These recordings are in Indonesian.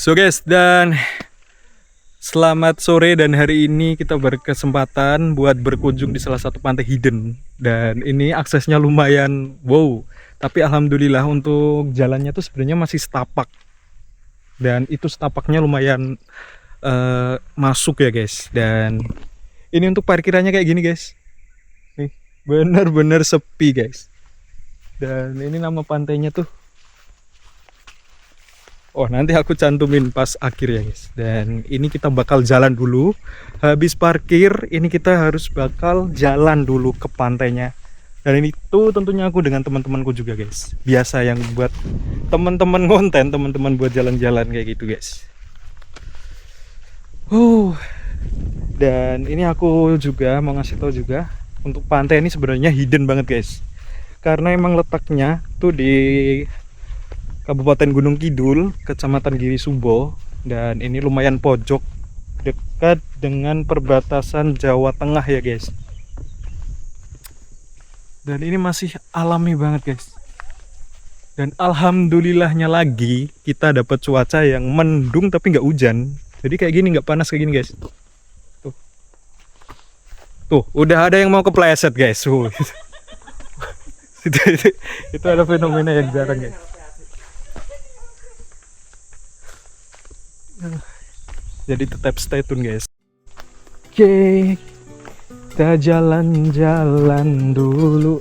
So guys, dan selamat sore, dan hari ini kita berkesempatan buat berkunjung di salah satu pantai hidden. Dan ini aksesnya lumayan wow, tapi alhamdulillah untuk jalannya tuh sebenarnya masih setapak. Dan itu setapaknya lumayan masuk ya guys. Dan ini untuk parkirannya kayak gini guys. Nih, bener-bener sepi guys. Dan ini nama pantainya tuh, oh nanti aku cantumin pas akhir ya guys. Dan ini kita bakal jalan dulu. Habis parkir ini kita harus bakal jalan dulu ke pantainya. Dan ini tuh tentunya aku dengan teman-temanku juga guys. Biasa yang buat teman-teman konten, teman-teman buat jalan-jalan kayak gitu guys. Dan ini aku juga mau ngasih tahu juga, untuk pantai ini sebenarnya hidden banget guys. Karena emang letaknya tuh di Kabupaten Gunung Kidul, Kecamatan Giri Subo, dan ini lumayan pojok, dekat dengan perbatasan Jawa Tengah ya guys. Dan ini masih alami banget guys. Dan alhamdulillahnya lagi kita dapat cuaca yang mendung tapi nggak hujan. Jadi kayak gini, nggak panas kayak gini guys. Tuh, udah ada yang mau kepleset guys. Itu ada fenomena yang jarang guys. Jadi tetap stay tune guys. Oke, kita jalan-jalan dulu.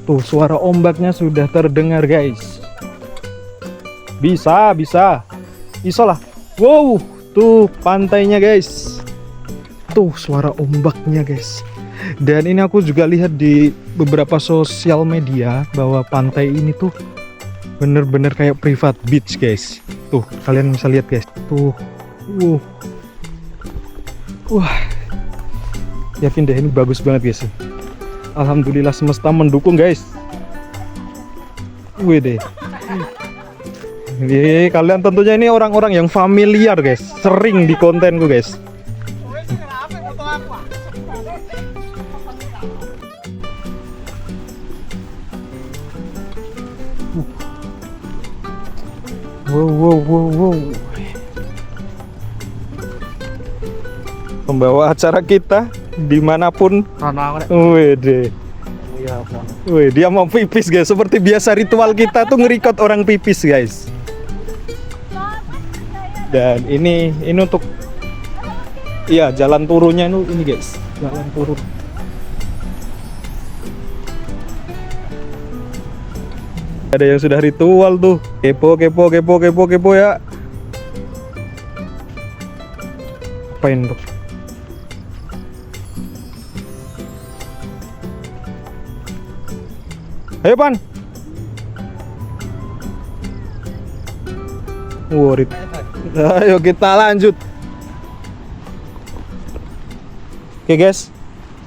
Tuh suara ombaknya sudah terdengar guys. Bisa lah. Wow, tuh pantainya guys. Tuh suara ombaknya guys. Dan ini aku juga lihat di beberapa sosial media bahwa pantai ini tuh bener-bener kayak private beach guys. Tuh kalian bisa lihat guys. Tuh, wah, yakin deh ini bagus banget guys. Alhamdulillah semesta mendukung guys. Wih deh. Ini kalian tentunya ini orang-orang yang familiar guys, sering di kontenku guys. Wow. Pembawa acara kita dimanapun. Wede. Wih, dia mau pipis guys. Seperti biasa ritual kita tuh nge-record orang pipis guys. Dan ini untuk iya jalan turunnya ini guys. Jalan turun. Ada yang sudah ritual tuh. Kepo ya. Apain tuh? Ayo Pan. Ayo kita lanjut. Oke guys.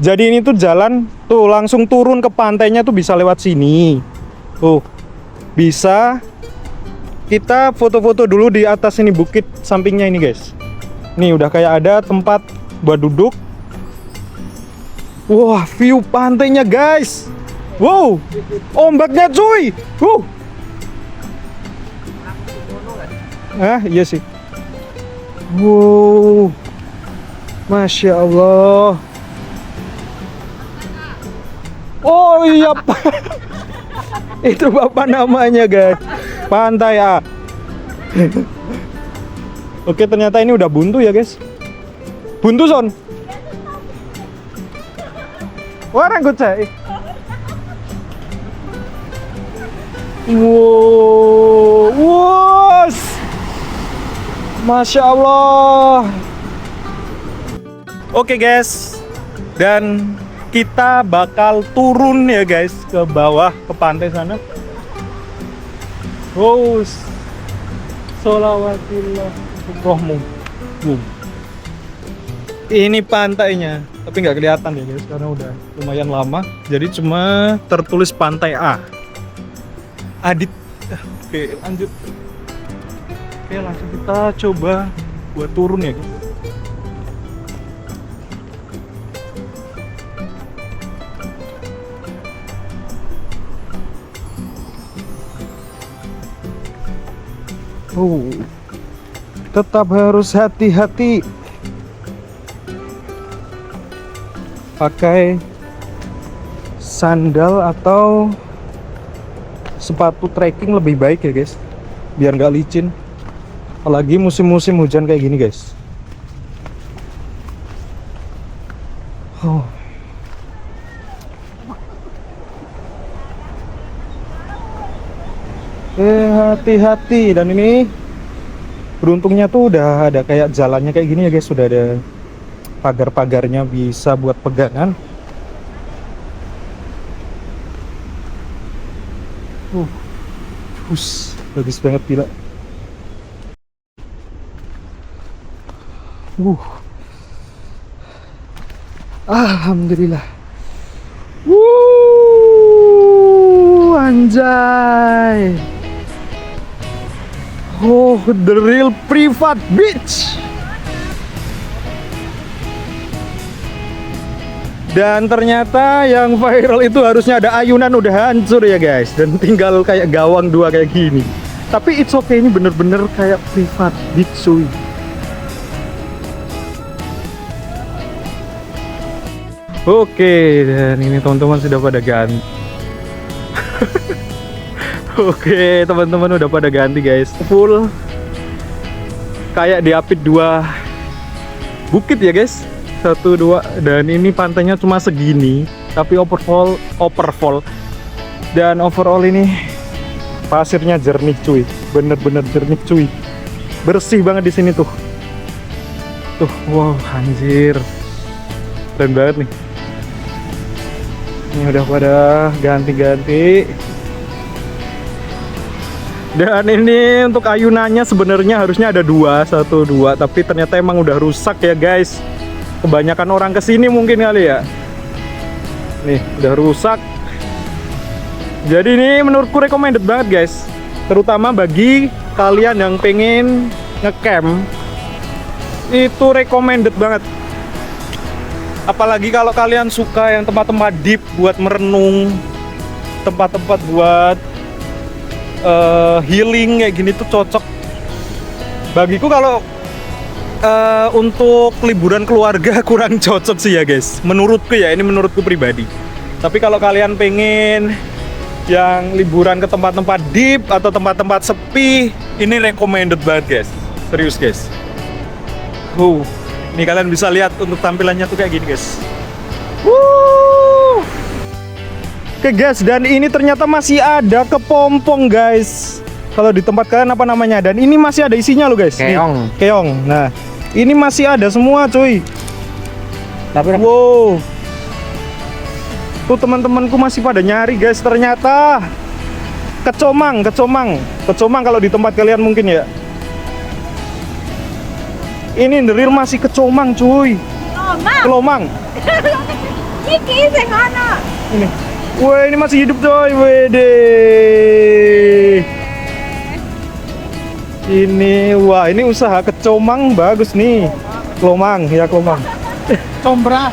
Jadi ini tuh jalan tuh langsung turun ke pantainya tuh bisa lewat sini. Tuh. Bisa kita foto-foto dulu di atas ini bukit sampingnya ini guys. Nih udah kayak ada tempat buat duduk. Wah, view pantainya guys. Wow, ombaknya cuy. Iya sih. Wow, Masya Allah. Oh iya itu bapak namanya guys, Pantai A. Oke, ternyata ini udah buntu ya guys. Buntu son. Wah, rangkut saya. Wow, Masya Allah. Oke guys, dan kita bakal turun ya guys ke bawah ke pantai sana. Wow, sholawatullah rohmu. Ini pantainya, tapi nggak kelihatan ya guys karena udah lumayan lama. Jadi cuma tertulis Pantai A. Adit. Oke, lanjut. Oke, langsung kita coba buat turun ya guys. Oh, tetap harus hati-hati. Pakai sandal atau sepatu trekking lebih baik ya guys, biar nggak licin. Apalagi musim-musim hujan kayak gini guys. Oh. Hati-hati. Dan ini beruntungnya tuh udah ada kayak jalannya kayak gini ya guys, sudah ada pagar-pagarnya bisa buat pegangan. Bagus banget gila. Alhamdulillah. Anjay. Oh, the real private beach. Dan ternyata yang viral itu harusnya ada ayunan udah hancur ya guys, dan tinggal kayak gawang dua kayak gini. Tapi it's okay, ini bener-bener kayak private beach cuy. Oke, dan ini teman-teman sudah pada ganti. Oke, teman-teman udah pada ganti guys. Full kayak diapit dua bukit ya guys. 1, 2, dan ini pantainya cuma segini, tapi overfall dan overall ini pasirnya jernih cuy, bener-bener jernih cuy, bersih banget di sini tuh. Wow, anjir, keren banget nih. Ini udah pada ganti-ganti. Dan ini untuk ayunannya sebenarnya harusnya ada 2, 1, 2, tapi ternyata emang udah rusak ya guys. Kebanyakan orang kesini mungkin kali ya. Nih udah rusak. Jadi ini menurutku recommended banget guys, terutama bagi kalian yang pengen ngecamp. Itu recommended banget. Apalagi kalau kalian suka yang tempat-tempat deep buat merenung, tempat-tempat buat healing kayak gini tuh cocok. Bagiku kalau untuk liburan keluarga kurang cocok sih ya guys, menurutku ya, ini menurutku pribadi. Tapi kalau kalian pengen yang liburan ke tempat-tempat deep atau tempat-tempat sepi, ini recommended banget guys, serius guys. Ini kalian bisa lihat untuk tampilannya tuh kayak gini guys. Oke guys, dan ini ternyata masih ada kepompong guys. Kalau di tempat kalian apa namanya? Dan ini masih ada isinya loh guys. Keong. Nih, keong. Nah, ini masih ada semua cuy. Tapi wow. Tuh teman-temanku masih pada nyari guys. Ternyata kecomang kalau di tempat kalian mungkin ya. Ini the real masih kecomang cuy. Kelomang. Iki sing ana. Ini. Wah, ini masih hidup coy. Wede. Ini, wah ini usaha kecomang bagus nih. Kelomang, ya kelomang. Combra.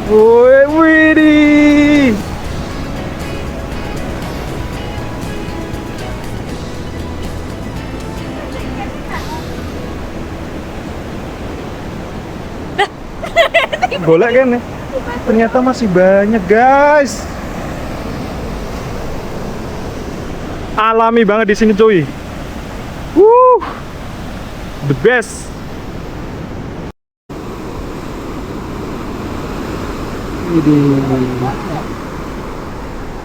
Woi, widih. Golek kan ya? Ternyata masih banyak guys. Alami banget di sini cuy. The best.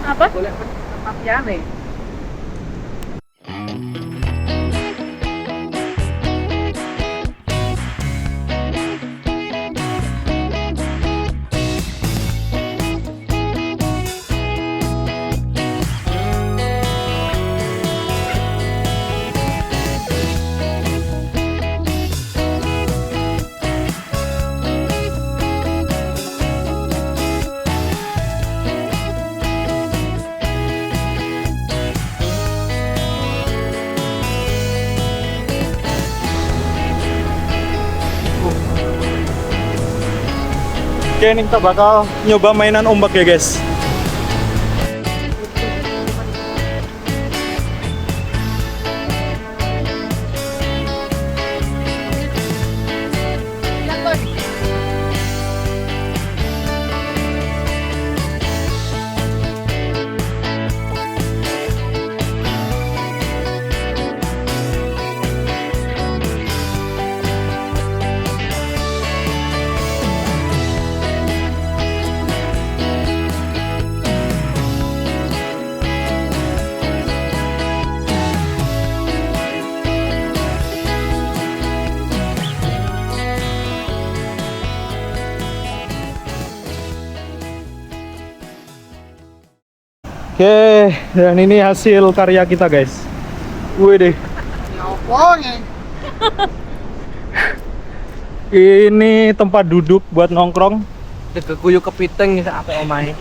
Apa? Boleh papiane. Oke, ini kita bakal nyoba mainan ombak ya guys. Oke, dan ini hasil karya kita guys. Wih deh. Ini tempat duduk buat nongkrong. Kekuyu kepiting apa omahe.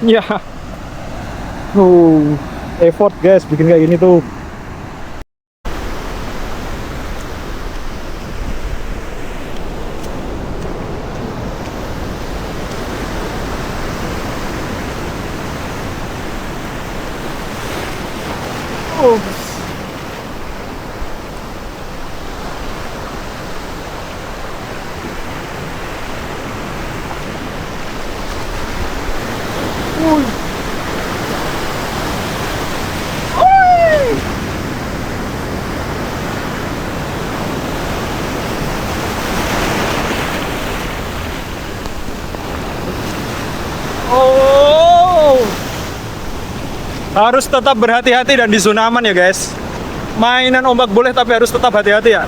Ya. Effort guys bikin kayak gini tuh. Harus tetap berhati-hati dan di zona aman ya guys. Mainan ombak boleh tapi harus tetap hati-hati ya.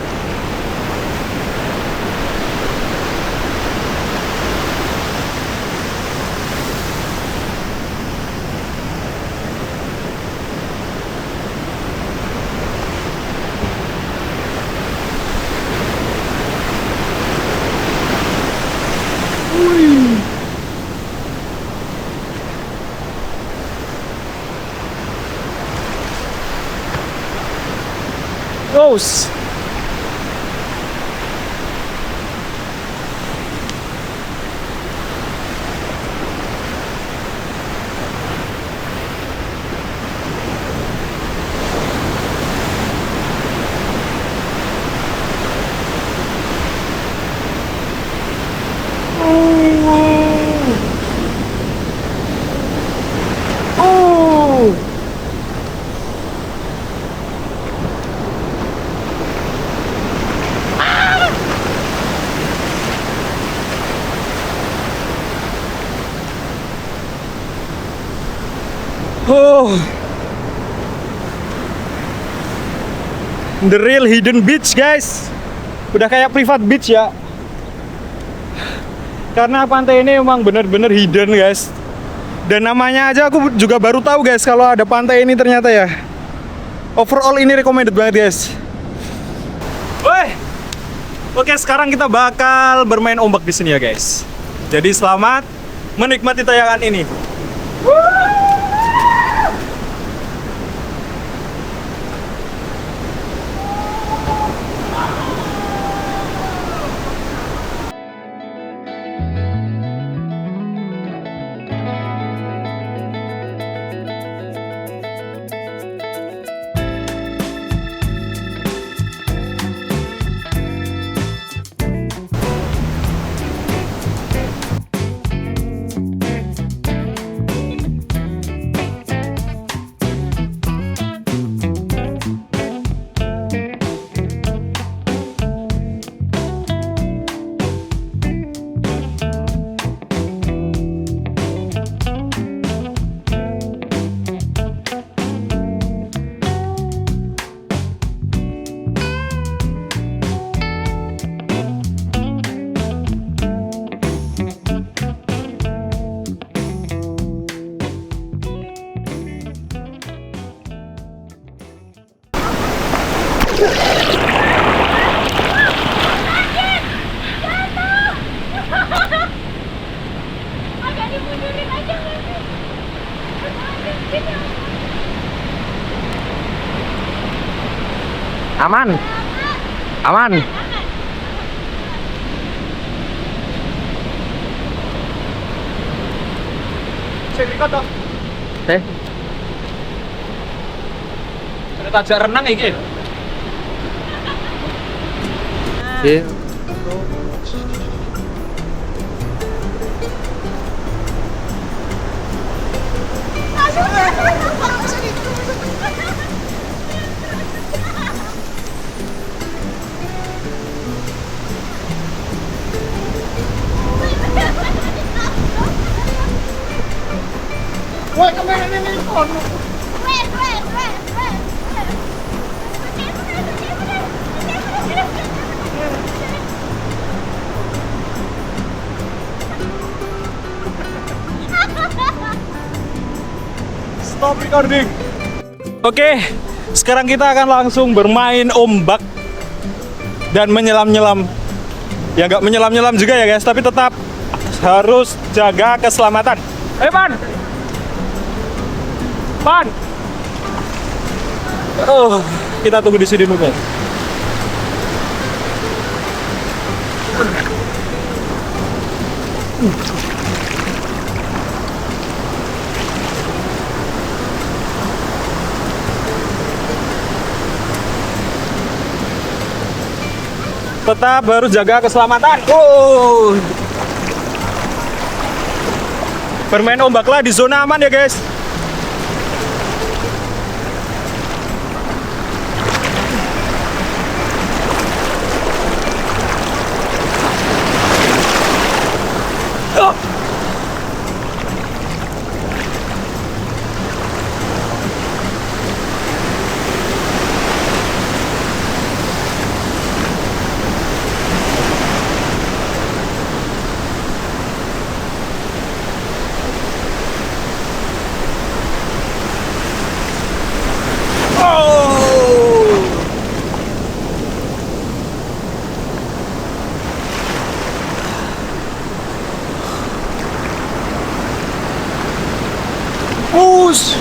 Goes. The real hidden beach guys. Udah kayak private beach ya. Karena pantai ini emang bener-bener hidden guys. Dan namanya aja aku juga baru tahu guys kalau ada pantai ini ternyata ya. Overall ini recommended banget guys. Woi. Oke, sekarang kita bakal bermain ombak di sini ya guys. Jadi selamat menikmati tayangan ini. Aman. Aman. Sertifikat toh. Teh. Ada tajak renang iki. Iya. Woi, kamera ini kon. stop recording. Oke, sekarang kita akan langsung bermain ombak dan menyelam-nyelam. Ya nggak menyelam-nyelam juga ya guys, tapi tetap harus jaga keselamatan. Pan! Pan! Oh, kita tunggu di sini dulu guys. Tetap harus jaga keselamatan. Bermain ombaklah di zona aman ya guys. Push.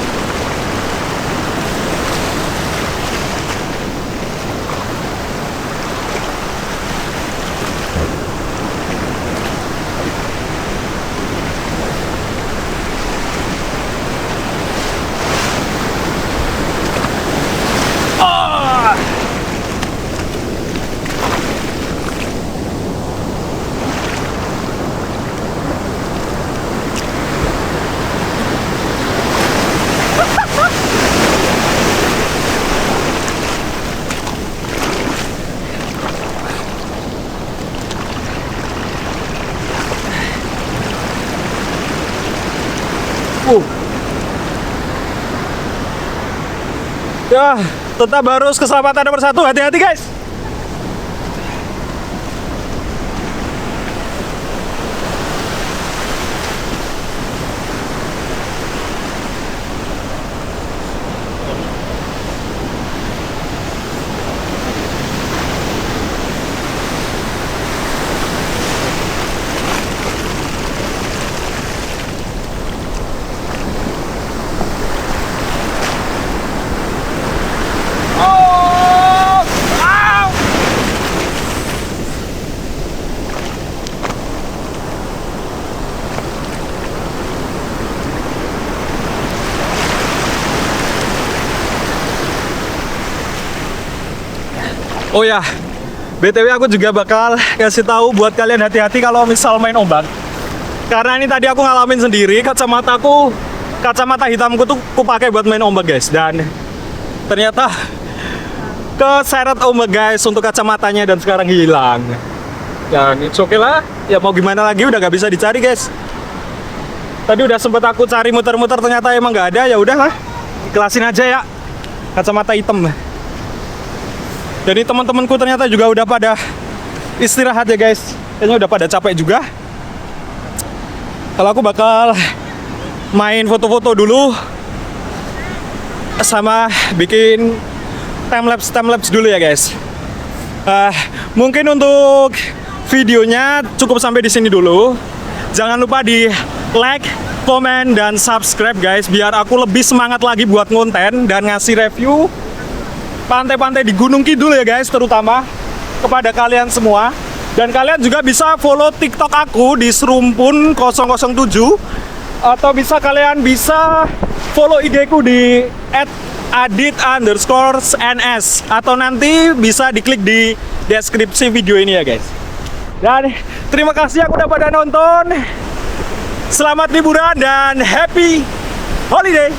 Ya, tetap harus keselamatan nomor satu. Hati-hati guys. Oh ya, BTW aku juga bakal kasih tahu buat kalian hati-hati kalau misal main ombak. Karena ini tadi aku ngalamin sendiri, kacamata hitamku tuh kupakai buat main ombak guys. Dan ternyata keseret ombak guys untuk kacamatanya dan sekarang hilang. Dan it's okay lah, ya mau gimana lagi udah gak bisa dicari guys. Tadi udah sempet aku cari muter-muter ternyata emang gak ada, ya udahlah, ikhlasin aja ya kacamata hitam. Jadi teman-temanku ternyata juga udah pada istirahat ya guys. Kayaknya udah pada capek juga. Kalau aku bakal main foto-foto dulu sama bikin timelapse dulu ya guys. Mungkin untuk videonya cukup sampai di sini dulu. Jangan lupa di like, komen, dan subscribe guys, biar aku lebih semangat lagi buat ngonten dan ngasih review pantai-pantai di Gunung Kidul ya guys, terutama kepada kalian semua. Dan kalian juga bisa follow TikTok aku di Serumpun 007, atau kalian bisa follow IG ku di @adit_ns, atau nanti bisa diklik di deskripsi video ini ya guys. Dan terima kasih yang udah pada nonton. Selamat liburan dan happy holiday.